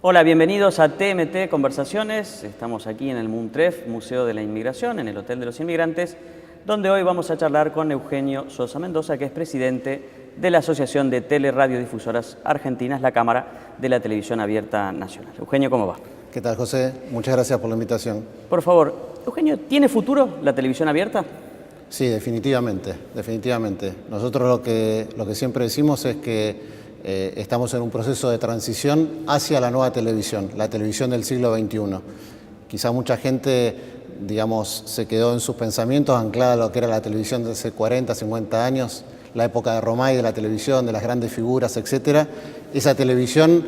Hola, bienvenidos a TMT Conversaciones. Estamos aquí en el MUNTREF, Museo de la Inmigración, en el Hotel de los Inmigrantes, donde hoy vamos a charlar con Eugenio Sosa Mendoza, que es presidente de la Asociación de Teleradiodifusoras Argentinas, la Cámara de la Televisión Abierta Nacional. Eugenio, ¿cómo va? ¿Qué tal, José? Muchas gracias por la invitación. Por favor, Eugenio, ¿tiene futuro la televisión abierta? Sí, definitivamente, definitivamente. Nosotros lo que siempre decimos es que estamos en un proceso de transición hacia la nueva televisión, la televisión del siglo XXI. Quizá mucha gente, digamos, se quedó en sus pensamientos anclada a lo que era la televisión de hace 40, 50 años, la época de Romay, de la televisión, de las grandes figuras, etc. Esa televisión,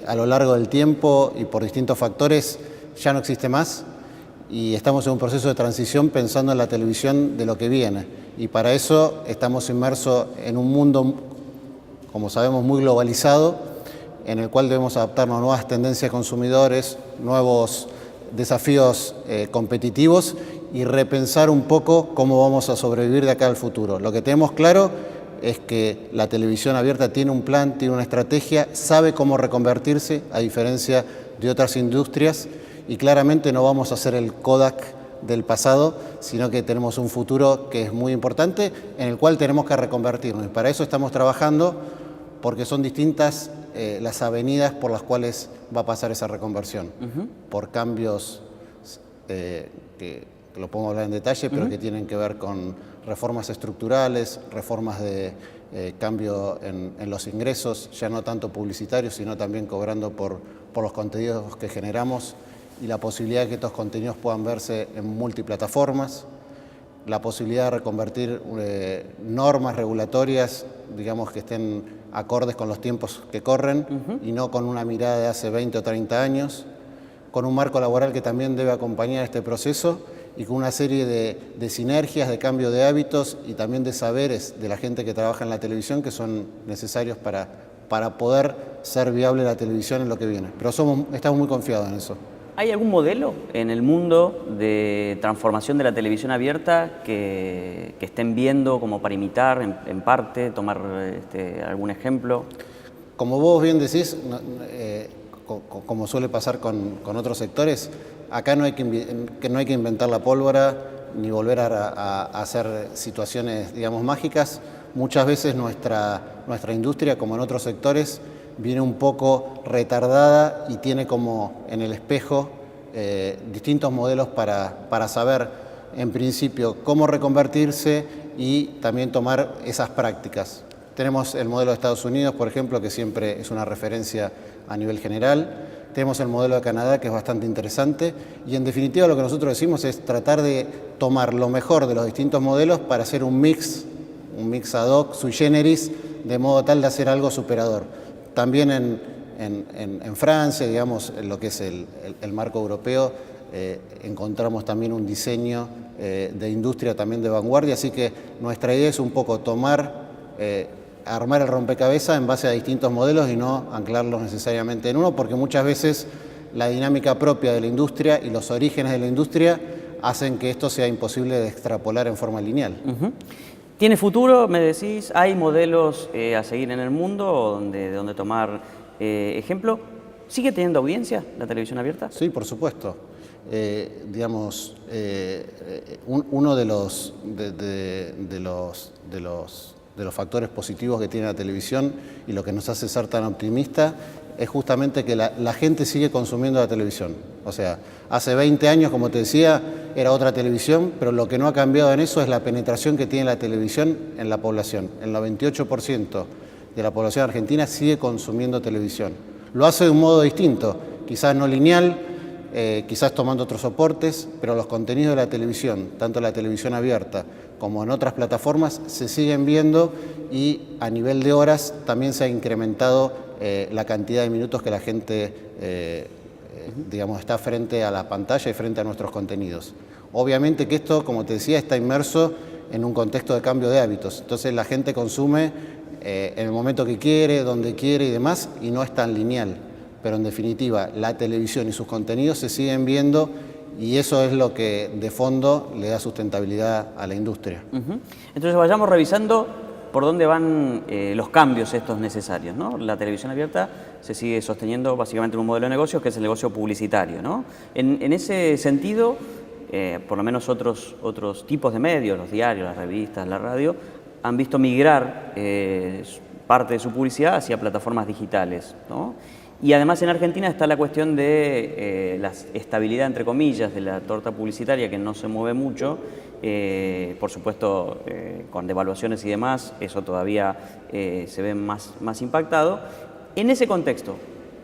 a lo largo del tiempo y por distintos factores, ya no existe más. Y estamos en un proceso de transición pensando en la televisión de lo que viene. Y para eso estamos inmersos en un mundo, como sabemos, muy globalizado, en el cual debemos adaptarnos a nuevas tendencias de consumidores, nuevos desafíos competitivos y repensar un poco cómo vamos a sobrevivir de acá al futuro. Lo que tenemos claro es que la televisión abierta tiene un plan, tiene una estrategia, sabe cómo reconvertirse, a diferencia de otras industrias, y claramente no vamos a ser el Kodak del pasado, sino que tenemos un futuro que es muy importante, en el cual tenemos que reconvertirnos. Y para eso estamos trabajando, porque son distintas las avenidas por las cuales va a pasar esa reconversión. Por cambios que lo podemos hablar en detalle, pero que tienen que ver con reformas estructurales, reformas de cambio en los ingresos, ya no tanto publicitarios, sino también cobrando por los contenidos que generamos, y la posibilidad de que estos contenidos puedan verse en multiplataformas, la posibilidad de reconvertir normas regulatorias, digamos, que estén acordes con los tiempos que corren y no con una mirada de hace 20 o 30 años, con un marco laboral que también debe acompañar este proceso y con una serie de sinergias, de cambio de hábitos y también de saberes de la gente que trabaja en la televisión que son necesarios para poder ser viable la televisión en lo que viene. Pero estamos muy confiados en eso. ¿Hay algún modelo en el mundo de transformación de la televisión abierta que estén viendo como para imitar en parte, tomar algún ejemplo? Como vos bien decís, como suele pasar con otros sectores, acá no hay que inventar la pólvora ni volver a hacer situaciones, digamos, mágicas. Muchas veces nuestra industria, como en otros sectores, viene un poco retardada y tiene como en el espejo distintos modelos para saber, en principio, cómo reconvertirse y también tomar esas prácticas. Tenemos el modelo de Estados Unidos, por ejemplo, que siempre es una referencia a nivel general. Tenemos el modelo de Canadá, que es bastante interesante. Y en definitiva lo que nosotros decimos es tratar de tomar lo mejor de los distintos modelos para hacer un mix ad hoc, sui generis, de modo tal de hacer algo superador. También en Francia, digamos, en lo que es el marco europeo, encontramos también un diseño de industria también de vanguardia. Así que nuestra idea es un poco armar el rompecabezas en base a distintos modelos y no anclarlos necesariamente en uno, porque muchas veces la dinámica propia de la industria y los orígenes de la industria hacen que esto sea imposible de extrapolar en forma lineal. ¿Tiene futuro, me decís? ¿Hay modelos a seguir en el mundo de donde tomar ejemplo? ¿Sigue teniendo audiencia la televisión abierta? Sí, por supuesto. Digamos, uno de los factores positivos que tiene la televisión y lo que nos hace ser tan optimistas es justamente que la gente sigue consumiendo la televisión. O sea, hace 20 años, como te decía, era otra televisión, pero lo que no ha cambiado en eso es la penetración que tiene la televisión en la población. El 98% de la población argentina sigue consumiendo televisión. Lo hace de un modo distinto, quizás no lineal, quizás tomando otros soportes, pero los contenidos de la televisión, tanto la televisión abierta como en otras plataformas, se siguen viendo y a nivel de horas también se ha incrementado la cantidad de minutos que la gente digamos, está frente a la pantalla y frente a nuestros contenidos. Obviamente que esto, como te decía, está inmerso en un contexto de cambio de hábitos. Entonces la gente consume en el momento que quiere, donde quiere y demás, y no es tan lineal. Pero en definitiva, la televisión y sus contenidos se siguen viendo y eso es lo que de fondo le da sustentabilidad a la industria. Entonces vayamos revisando por dónde van los cambios estos necesarios, ¿no? La televisión abierta se sigue sosteniendo básicamente en un modelo de negocios que es el negocio publicitario, ¿no? En ese sentido, por lo menos otros tipos de medios, los diarios, las revistas, la radio, han visto migrar parte de su publicidad hacia plataformas digitales, ¿no? Y además en Argentina está la cuestión de la estabilidad, entre comillas, de la torta publicitaria, que no se mueve mucho. Por supuesto, con devaluaciones y demás, eso todavía se ve más impactado. En ese contexto,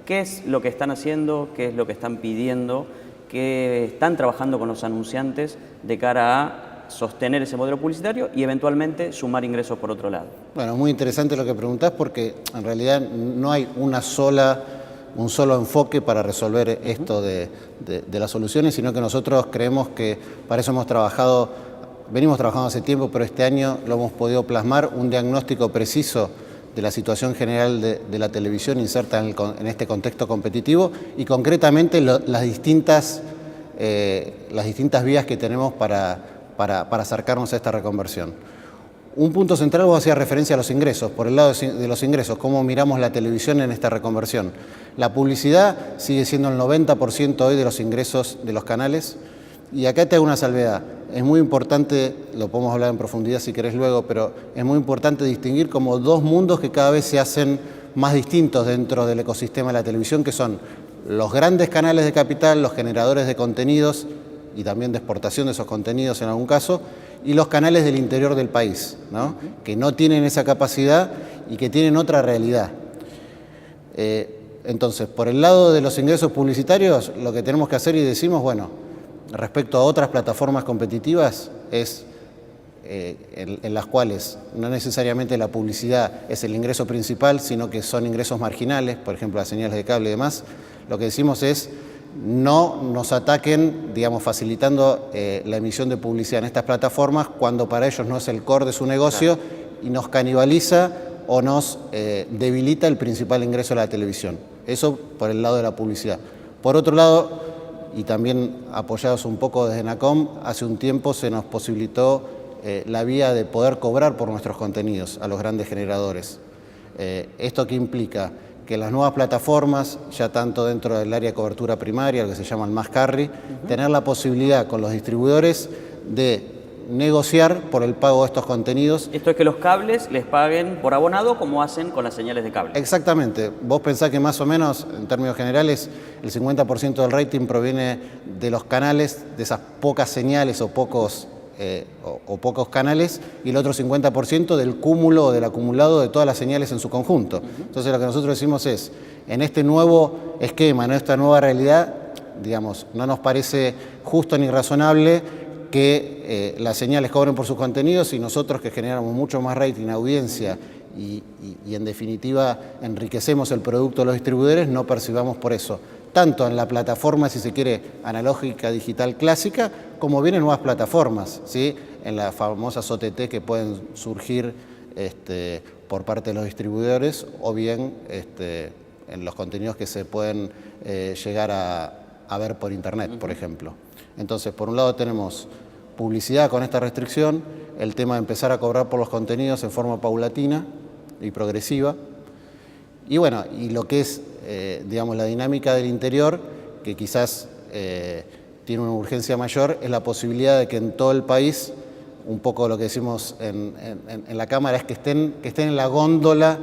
¿qué es lo que están haciendo? ¿Qué es lo que están pidiendo? ¿Qué están trabajando con los anunciantes de cara a sostener ese modelo publicitario y eventualmente sumar ingresos por otro lado? Bueno, muy interesante lo que preguntás, porque en realidad no hay un solo enfoque para resolver esto de las soluciones, sino que nosotros creemos que para eso venimos trabajando hace tiempo, pero este año lo hemos podido plasmar, un diagnóstico preciso de la situación general de la televisión inserta en este contexto competitivo y concretamente las distintas vías que tenemos para acercarnos a esta reconversión. Un punto central, vos hacías referencia a los ingresos. Por el lado de los ingresos, ¿cómo miramos la televisión en esta reconversión? La publicidad sigue siendo el 90% hoy de los ingresos de los canales. Y acá te hago una salvedad. Es muy importante, lo podemos hablar en profundidad si querés luego, pero es muy importante distinguir como dos mundos que cada vez se hacen más distintos dentro del ecosistema de la televisión, que son los grandes canales de capital, los generadores de contenidos y también de exportación de esos contenidos en algún caso, y los canales del interior del país, ¿no? Que no tienen esa capacidad y que tienen otra realidad. Entonces, por el lado de los ingresos publicitarios, lo que tenemos que hacer y decimos, bueno, respecto a otras plataformas competitivas, es en las cuales no necesariamente la publicidad es el ingreso principal, sino que son ingresos marginales, por ejemplo, las señales de cable y demás, lo que decimos es no nos ataquen, digamos, facilitando la emisión de publicidad en estas plataformas cuando para ellos no es el core de su negocio y nos canibaliza o nos debilita el principal ingreso de la televisión. Eso por el lado de la publicidad. Por otro lado, y también apoyados un poco desde NACOM, hace un tiempo se nos posibilitó la vía de poder cobrar por nuestros contenidos a los grandes generadores. ¿Esto qué implica? Que las nuevas plataformas, ya tanto dentro del área de cobertura primaria, lo que se llama el Mass Carry, tener la posibilidad con los distribuidores de negociar por el pago de estos contenidos. Esto es que los cables les paguen por abonado como hacen con las señales de cable. Exactamente. Vos pensás que más o menos, en términos generales, el 50% del rating proviene de los canales, de esas pocas señales o pocos canales, y el otro 50% del cúmulo o del acumulado de todas las señales en su conjunto. Entonces lo que nosotros decimos es, en este nuevo esquema, en esta nueva realidad, digamos, no nos parece justo ni razonable que las señales cobren por sus contenidos y nosotros, que generamos mucho más rating, audiencia y en definitiva enriquecemos el producto de los distribuidores, no percibamos por eso, tanto en la plataforma, si se quiere, analógica, digital, clásica, como bien en nuevas plataformas, ¿sí? En las famosas OTT que pueden surgir por parte de los distribuidores o bien en los contenidos que se pueden llegar a ver por internet, por ejemplo. Entonces, por un lado tenemos publicidad con esta restricción, el tema de empezar a cobrar por los contenidos en forma paulatina y progresiva, y bueno, y lo que es, digamos, la dinámica del interior, que quizás tiene una urgencia mayor, es la posibilidad de que en todo el país, un poco lo que decimos en la Cámara, es que estén en la góndola,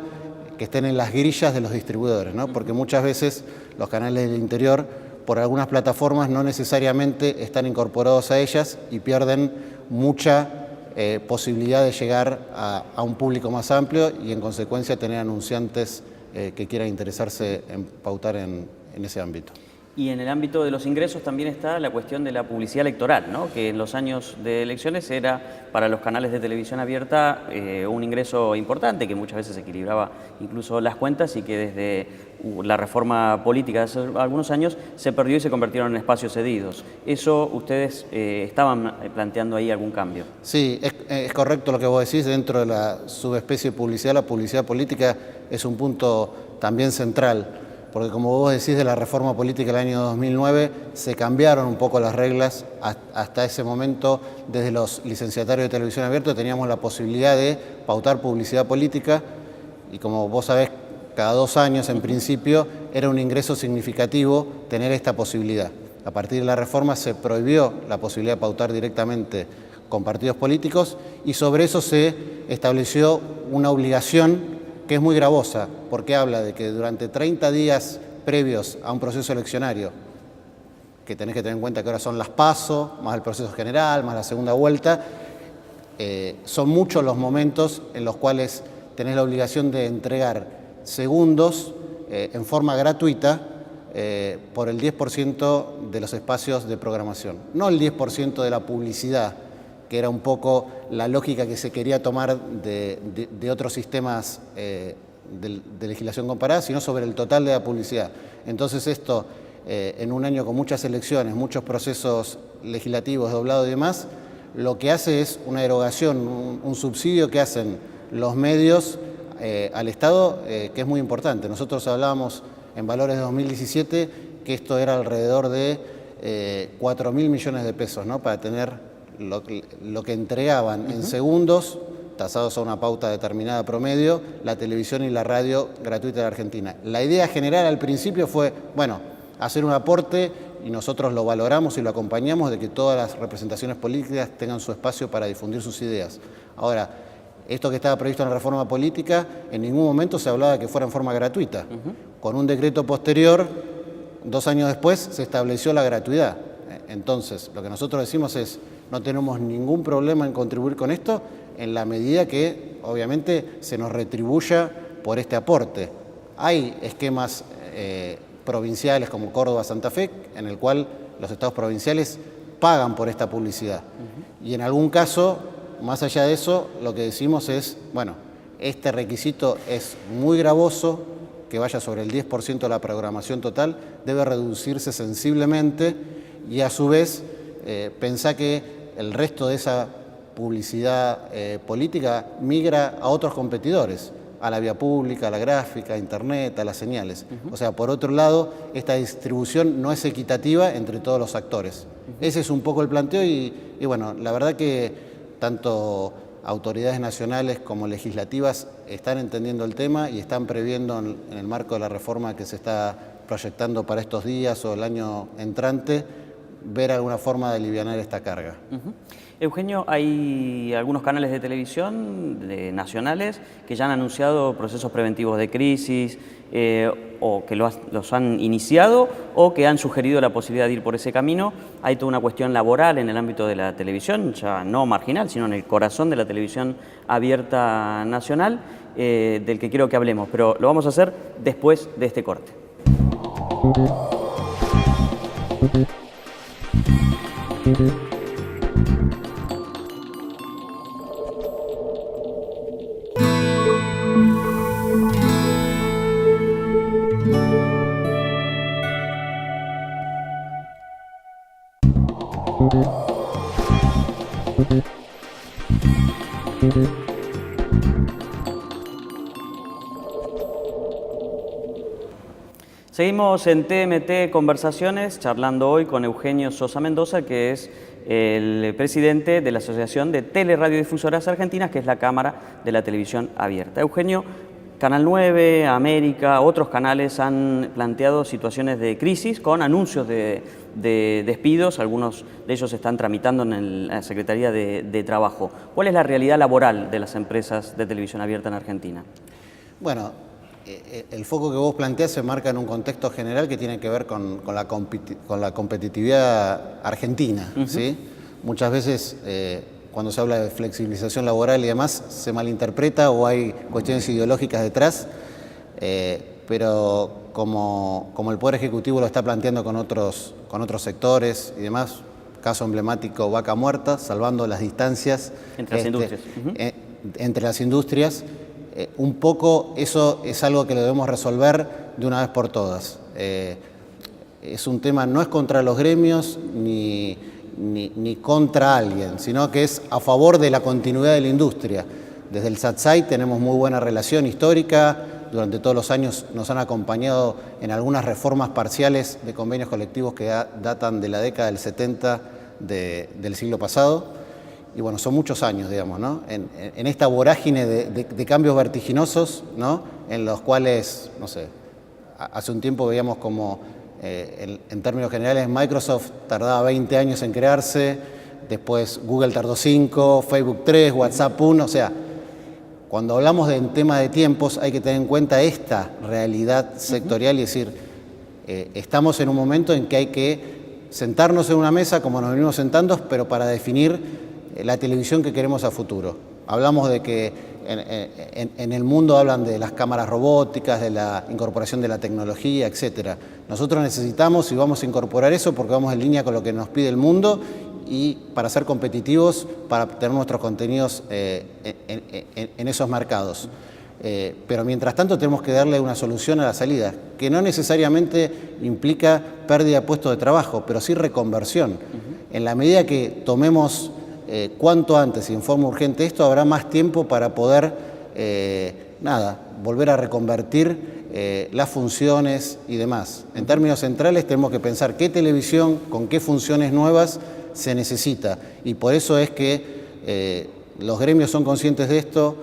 que estén en las grillas de los distribuidores, ¿no? Porque muchas veces los canales del interior, por algunas plataformas, no necesariamente están incorporados a ellas y pierden mucha posibilidad de llegar a un público más amplio y en consecuencia tener anunciantes que quieran interesarse en pautar en ese ámbito. Y en el ámbito de los ingresos también está la cuestión de la publicidad electoral, ¿no? Que en los años de elecciones era para los canales de televisión abierta un ingreso importante, que muchas veces equilibraba incluso las cuentas y que desde la reforma política de hace algunos años se perdió y se convirtieron en espacios cedidos. ¿Eso ustedes estaban planteando ahí algún cambio? Sí, es correcto lo que vos decís. Dentro de la subespecie de publicidad, la publicidad política es un punto también central. porque como vos decís de la reforma política del año 2009, se cambiaron un poco las reglas. Hasta ese momento, desde los licenciatarios de televisión abierta, teníamos la posibilidad de pautar publicidad política y como vos sabés, cada 2 años en principio era un ingreso significativo tener esta posibilidad. A partir de la reforma se prohibió la posibilidad de pautar directamente con partidos políticos y sobre eso se estableció una obligación que es muy gravosa, porque habla de que durante 30 días previos a un proceso eleccionario, que tenés que tener en cuenta que ahora son las PASO, más el proceso general, más la segunda vuelta, son muchos los momentos en los cuales tenés la obligación de entregar segundos en forma gratuita por el 10% de los espacios de programación, no el 10% de la publicidad, que era un poco la lógica que se quería tomar de otros sistemas de legislación comparada, sino sobre el total de la publicidad. Entonces esto, en un año con muchas elecciones, muchos procesos legislativos doblados y demás, lo que hace es una erogación, un subsidio que hacen los medios al Estado, que es muy importante. Nosotros hablábamos en valores de 2017 que esto era alrededor de 4.000 millones de pesos, ¿no? Para tener lo que entregaban en segundos, tasados a una pauta determinada promedio, la televisión y la radio gratuita de la Argentina. La idea general al principio fue, bueno, hacer un aporte y nosotros lo valoramos y lo acompañamos de que todas las representaciones políticas tengan su espacio para difundir sus ideas. Ahora, esto que estaba previsto en la reforma política, en ningún momento se hablaba de que fuera en forma gratuita. Con un decreto posterior, 2 años después, se estableció la gratuidad. Entonces, lo que nosotros decimos es, no tenemos ningún problema en contribuir con esto en la medida que, obviamente, se nos retribuya por este aporte. Hay esquemas provinciales como Córdoba, Santa Fe, en el cual los estados provinciales pagan por esta publicidad. Y en algún caso, más allá de eso, lo que decimos es, bueno, este requisito es muy gravoso, que vaya sobre el 10% de la programación total, debe reducirse sensiblemente y a su vez pensá que el resto de esa publicidad política migra a otros competidores, a la vía pública, a la gráfica, a internet, a las señales. O sea, por otro lado, esta distribución no es equitativa entre todos los actores. Ese es un poco el planteo y bueno, la verdad que tanto autoridades nacionales como legislativas están entendiendo el tema y están previendo en el marco de la reforma que se está proyectando para estos días o el año entrante, ver alguna forma de alivianar esta carga. Eugenio, hay algunos canales de televisión nacionales que ya han anunciado procesos preventivos de crisis o que los han iniciado o que han sugerido la posibilidad de ir por ese camino. Hay toda una cuestión laboral en el ámbito de la televisión, ya no marginal, sino en el corazón de la televisión abierta nacional, del que quiero que hablemos, pero lo vamos a hacer después de este corte. Seguimos en TMT Conversaciones, charlando hoy con Eugenio Sosa Mendoza, que es el presidente de la Asociación de Teleradiodifusoras Argentinas, que es la Cámara de la Televisión Abierta. Eugenio, Canal 9, América, otros canales han planteado situaciones de crisis con anuncios de despidos, algunos de ellos se están tramitando en la Secretaría de Trabajo. ¿Cuál es la realidad laboral de las empresas de televisión abierta en Argentina? Bueno, el foco que vos planteás se marca en un contexto general que tiene que ver con la competitividad argentina, ¿sí? Muchas veces cuando se habla de flexibilización laboral y demás se malinterpreta o hay cuestiones ideológicas detrás, pero como el Poder Ejecutivo lo está planteando con otros sectores y demás, caso emblemático Vaca Muerta, salvando las distancias entre las industrias. Entre las industrias. Un poco eso es algo que lo debemos resolver de una vez por todas. Es un tema, no es contra los gremios ni contra alguien, sino que es a favor de la continuidad de la industria. Desde el SATSAI tenemos muy buena relación histórica, durante todos los años nos han acompañado en algunas reformas parciales de convenios colectivos que datan de la década del 70 del siglo pasado. Y bueno, son muchos años, digamos, ¿no? En esta vorágine de cambios vertiginosos, ¿no? En los cuales, no sé, hace un tiempo veíamos como, en términos generales, Microsoft tardaba 20 años en crearse, después Google tardó 5, Facebook 3, WhatsApp 1, o sea, cuando hablamos de tema de tiempos hay que tener en cuenta esta realidad sectorial y decir, estamos en un momento en que hay que sentarnos en una mesa como nos venimos sentando, pero para definir la televisión que queremos a futuro. Hablamos de que en el mundo hablan de las cámaras robóticas, de la incorporación de la tecnología, etc. Nosotros necesitamos y vamos a incorporar eso porque vamos en línea con lo que nos pide el mundo y para ser competitivos, para tener nuestros contenidos en esos mercados. Pero mientras tanto tenemos que darle una solución a la salida, que no necesariamente implica pérdida de puestos de trabajo, pero sí reconversión. En la medida que tomemos cuanto antes y en forma urgente esto, habrá más tiempo para poder, volver a reconvertir las funciones y demás. En términos centrales tenemos que pensar qué televisión, con qué funciones nuevas se necesita. Y por eso es que los gremios son conscientes de esto,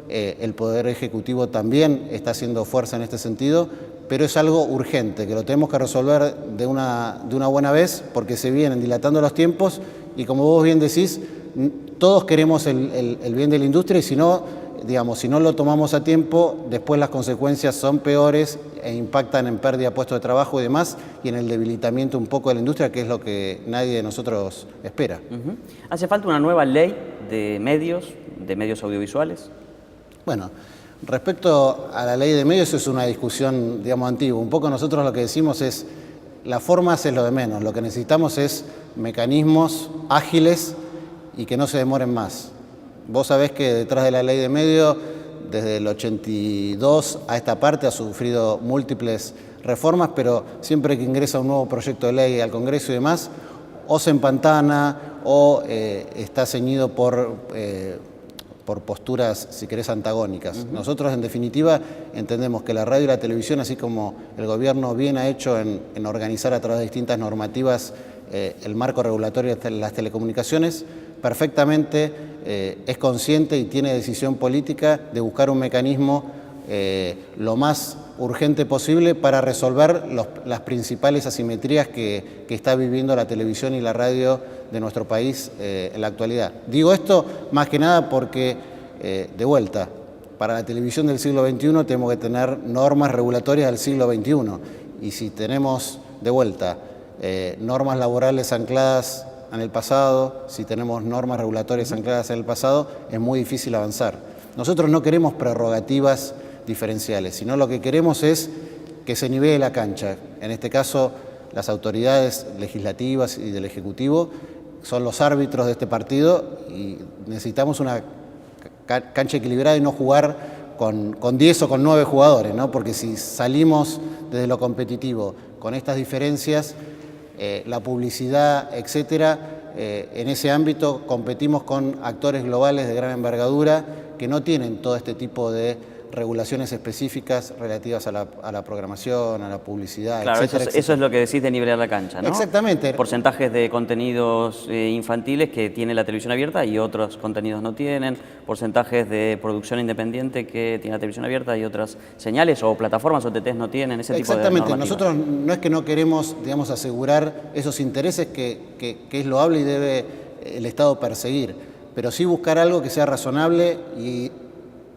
el Poder Ejecutivo también está haciendo fuerza en este sentido, pero es algo urgente, que lo tenemos que resolver de una buena vez, porque se vienen dilatando los tiempos y como vos bien decís, todos queremos el bien de la industria y si no, digamos, si no lo tomamos a tiempo, después las consecuencias son peores e impactan en pérdida de puestos de trabajo y demás, y en el debilitamiento un poco de la industria, que es lo que nadie de nosotros espera. ¿Hace falta una nueva ley de medios audiovisuales? Bueno, respecto a la ley de medios es una discusión, digamos, antigua. Un poco nosotros lo que decimos es, la forma es lo de menos, lo que necesitamos es mecanismos ágiles y que no se demoren más. Vos sabés que detrás de la ley de medios, desde el 82 a esta parte, ha sufrido múltiples reformas, pero siempre que ingresa un nuevo proyecto de ley al Congreso y demás, o se empantana o está ceñido por posturas, si querés, antagónicas. Nosotros, en definitiva, entendemos que la radio y la televisión, así como el gobierno bien ha hecho en organizar a través de distintas normativas el marco regulatorio de las telecomunicaciones, perfectamente es consciente y tiene decisión política de buscar un mecanismo lo más urgente posible para resolver las principales asimetrías que está viviendo la televisión y la radio de nuestro país en la actualidad. Digo esto más que nada porque, de vuelta, para la televisión del siglo XXI tenemos que tener normas regulatorias del siglo XXI y si tenemos, de vuelta, normas laborales ancladas en el pasado, si tenemos normas regulatorias ancladas en el pasado, es muy difícil avanzar. Nosotros no queremos prerrogativas diferenciales, sino lo que queremos es que se nivele la cancha. En este caso, las autoridades legislativas y del Ejecutivo son los árbitros de este partido y necesitamos una cancha equilibrada y no jugar con 10 o con 9 jugadores, ¿no? Porque si salimos desde lo competitivo con estas diferencias, la publicidad, etcétera, en ese ámbito competimos con actores globales de gran envergadura que no tienen todo este tipo de regulaciones específicas relativas a la programación, a la publicidad, claro, etcétera, etcétera. Eso es lo que decís de nivelar la cancha, ¿no? Exactamente. Porcentajes de contenidos infantiles que tiene la televisión abierta y otros contenidos no tienen, porcentajes de producción independiente que tiene la televisión abierta y otras señales o plataformas o OTTs no tienen, ese tipo de normativas. Exactamente. Nosotros no es que no queremos, digamos, asegurar esos intereses que es loable y debe el Estado perseguir, pero sí buscar algo que sea razonable y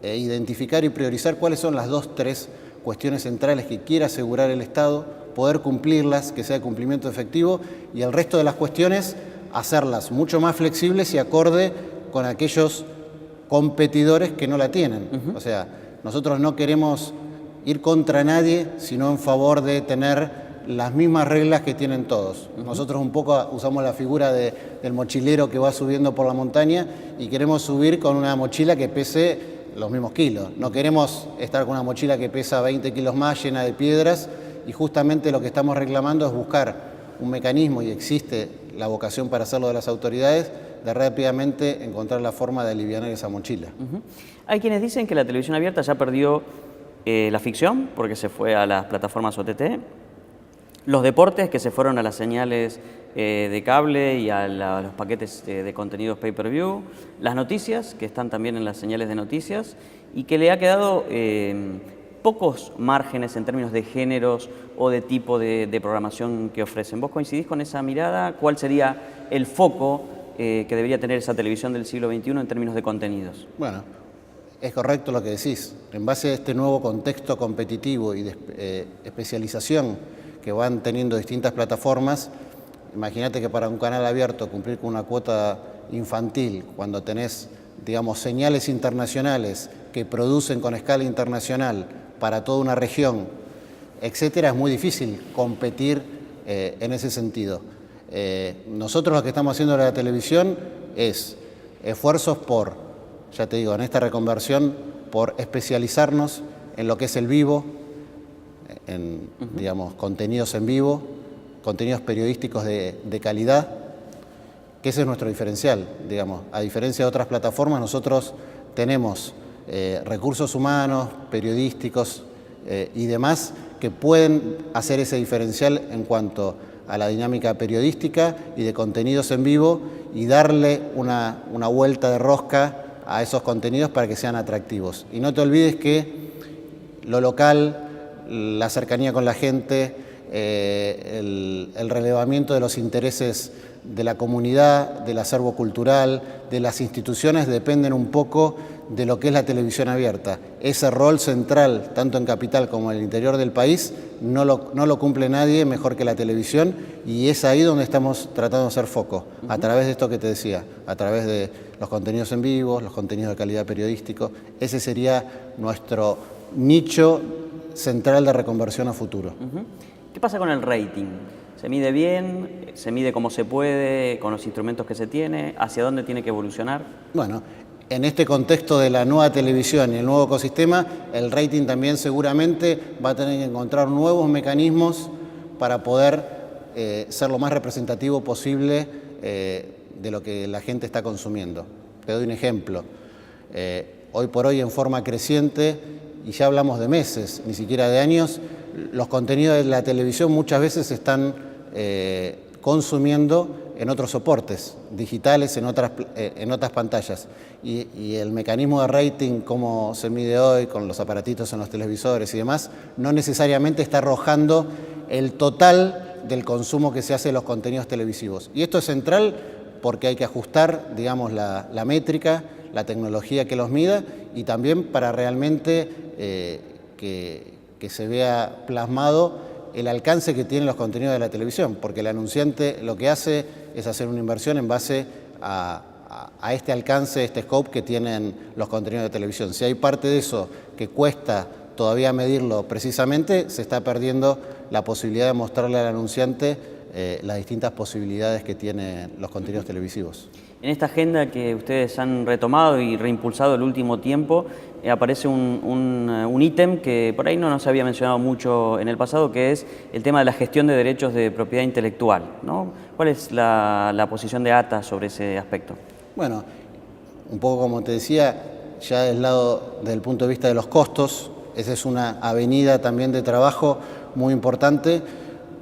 identificar y priorizar cuáles son las 2 o 3 cuestiones centrales que quiere asegurar el Estado, poder cumplirlas, que sea de cumplimiento efectivo, y el resto de las cuestiones hacerlas mucho más flexibles y acorde con aquellos competidores que no la tienen. O sea, nosotros no queremos ir contra nadie, sino en favor de tener las mismas reglas que tienen todos. Nosotros un poco usamos la figura del mochilero que va subiendo por la montaña y queremos subir con una mochila que pese los mismos kilos. No queremos estar con una mochila que pesa 20 kilos más, llena de piedras, y justamente lo que estamos reclamando es buscar un mecanismo, y existe la vocación para hacerlo de las autoridades, de rápidamente encontrar la forma de aliviar esa mochila. Hay quienes dicen que la televisión abierta ya perdió La ficción, porque se fue a las plataformas OTT. Los deportes, que se fueron a las señales de cable y a los paquetes de contenidos pay-per-view. Las noticias, que están también en las señales de noticias, y que le ha quedado pocos márgenes en términos de géneros o de tipo de programación que ofrecen. ¿Vos coincidís con esa mirada? ¿Cuál sería el foco que debería tener esa televisión del siglo XXI en términos de contenidos? Bueno, es correcto lo que decís. En base a este nuevo contexto competitivo y de especialización que van teniendo distintas plataformas, imagínate que para un canal abierto cumplir con una cuota infantil, cuando tenés, digamos, señales internacionales que producen con escala internacional para toda una región, etcétera, es muy difícil competir en ese sentido. Nosotros lo que estamos haciendo en la televisión es esfuerzos por, ya te digo, en esta reconversión, por especializarnos en lo que es el vivo, en, digamos, contenidos en vivo, contenidos periodísticos de calidad, que ese es nuestro diferencial, digamos. A diferencia de otras plataformas, nosotros tenemos recursos humanos, periodísticos y demás que pueden hacer ese diferencial en cuanto a la dinámica periodística y de contenidos en vivo y darle una vuelta de rosca a esos contenidos para que sean atractivos. Y no te olvides que lo local, la cercanía con la gente, el relevamiento de los intereses de la comunidad, del acervo cultural, de las instituciones, dependen un poco de lo que es la televisión abierta. Ese rol central, tanto en capital como en el interior del país, no lo cumple nadie mejor que la televisión, y es ahí donde estamos tratando de hacer foco, a través de esto que te decía, a través de los contenidos en vivo, los contenidos de calidad periodístico. Ese sería nuestro nicho central de reconversión a futuro. ¿Qué pasa con el rating? ¿Se mide bien? ¿Se mide como se puede, con los instrumentos que se tiene? ¿Hacia dónde tiene que evolucionar? Bueno, en este contexto de la nueva televisión y el nuevo ecosistema, el rating también seguramente va a tener que encontrar nuevos mecanismos para poder ser lo más representativo posible de lo que la gente está consumiendo. Te doy un ejemplo. Hoy por hoy, en forma creciente, y ya hablamos de meses, ni siquiera de años, los contenidos de la televisión muchas veces se están consumiendo en otros soportes digitales, en otras pantallas. Y el mecanismo de rating, como se mide hoy con los aparatitos en los televisores y demás, no necesariamente está arrojando el total del consumo que se hace de los contenidos televisivos. Y esto es central porque hay que ajustar, digamos, la métrica, la tecnología que los mida, y también para realmente que se vea plasmado el alcance que tienen los contenidos de la televisión, porque el anunciante lo que hace es hacer una inversión en base a este alcance, este scope que tienen los contenidos de televisión. Si hay parte de eso que cuesta todavía medirlo precisamente, se está perdiendo la posibilidad de mostrarle al anunciante las distintas posibilidades que tienen los contenidos televisivos. En esta agenda que ustedes han retomado y reimpulsado el último tiempo, aparece un ítem que por ahí no nos había mencionado mucho en el pasado, que es el tema de la gestión de derechos de propiedad intelectual, ¿no? ¿Cuál es la posición de ATA sobre ese aspecto? Bueno, un poco como te decía, ya desde el punto de vista de los costos, esa es una avenida también de trabajo muy importante,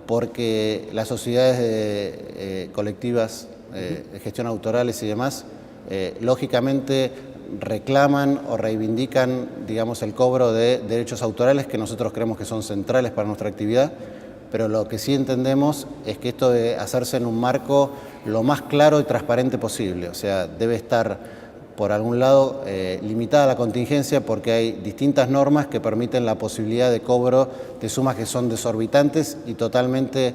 porque las sociedades colectivas de gestión autorales y demás, lógicamente reclaman o reivindican, digamos, el cobro de derechos autorales, que nosotros creemos que son centrales para nuestra actividad, pero lo que sí entendemos es que esto debe hacerse en un marco lo más claro y transparente posible. O sea, debe estar, por algún lado, limitada la contingencia, porque hay distintas normas que permiten la posibilidad de cobro de sumas que son desorbitantes y totalmente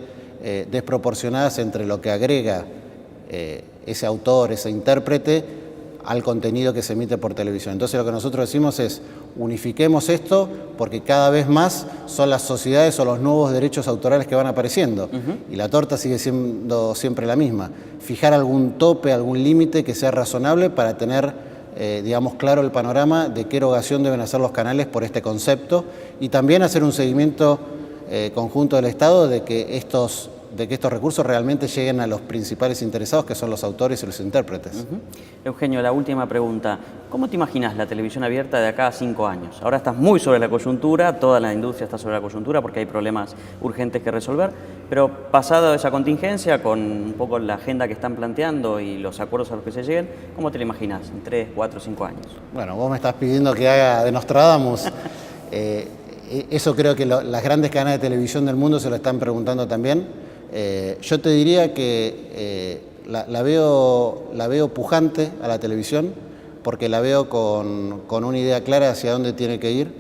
desproporcionadas entre lo que agrega ese autor, ese intérprete, al contenido que se emite por televisión. Entonces lo que nosotros decimos es, unifiquemos esto, porque cada vez más son las sociedades o los nuevos derechos autorales que van apareciendo. Y la torta sigue siendo siempre la misma. Fijar algún tope, algún límite que sea razonable para tener, digamos, claro el panorama de qué erogación deben hacer los canales por este concepto, y también hacer un seguimiento conjunto del Estado de que estos de que estos recursos realmente lleguen a los principales interesados, que son los autores y los intérpretes. Eugenio, la última pregunta. ¿Cómo te imaginas la televisión abierta de acá a 5 años? Ahora estás muy sobre la coyuntura, toda la industria está sobre la coyuntura porque hay problemas urgentes que resolver, pero pasada esa contingencia, con un poco la agenda que están planteando y los acuerdos a los que se lleguen, ¿cómo te la imaginas en 3, 4, 5 años? Bueno, vos me estás pidiendo que haga de Nostradamus. Eso creo que las grandes cadenas de televisión del mundo se lo están preguntando también. Yo te diría que la veo pujante a la televisión, porque la veo con una idea clara hacia dónde tiene que ir.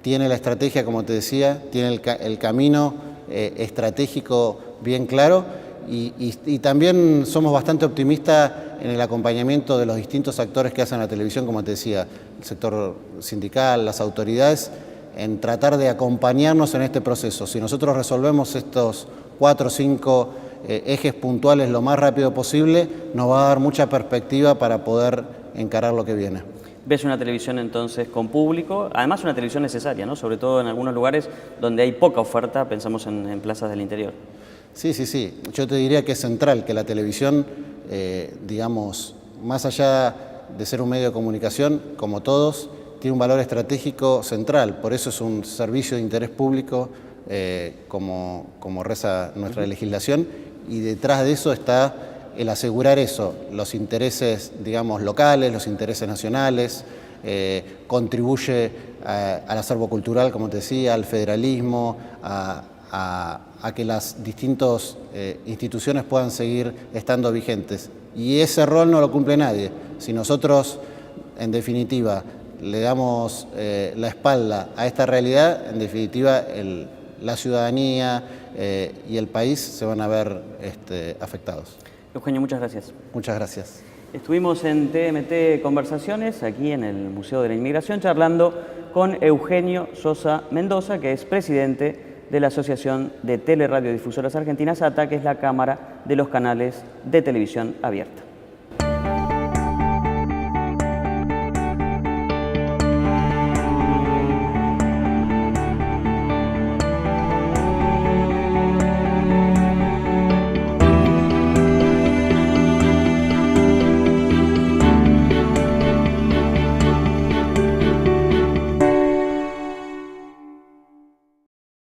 Tiene la estrategia, como te decía, tiene el camino estratégico bien claro y también somos bastante optimistas en el acompañamiento de los distintos actores que hacen la televisión, como te decía, el sector sindical, las autoridades, en tratar de acompañarnos en este proceso. Si nosotros resolvemos estos 4 o 5 ejes puntuales lo más rápido posible, nos va a dar mucha perspectiva para poder encarar lo que viene. ¿Ves una televisión entonces con público? Además una televisión necesaria, ¿no? Sobre todo en algunos lugares donde hay poca oferta, pensamos en plazas del interior. Sí. Yo te diría que es central que la televisión, digamos, más allá de ser un medio de comunicación, como todos, tiene un valor estratégico central. Por eso es un servicio de interés público, como reza nuestra legislación, y detrás de eso está el asegurar eso, los intereses, digamos, locales, los intereses nacionales, contribuye al acervo cultural, como te decía, al federalismo, a que las distintas instituciones puedan seguir estando vigentes. Y ese rol no lo cumple nadie. Si nosotros, en definitiva, le damos la espalda a esta realidad, en definitiva, la ciudadanía y el país se van a ver afectados. Eugenio, muchas gracias. Muchas gracias. Estuvimos en TMT Conversaciones, aquí en el Museo de la Inmigración, charlando con Eugenio Sosa Mendoza, que es presidente de la Asociación de Teleradiodifusoras Argentinas, ATA, que es la Cámara de los Canales de Televisión Abierta.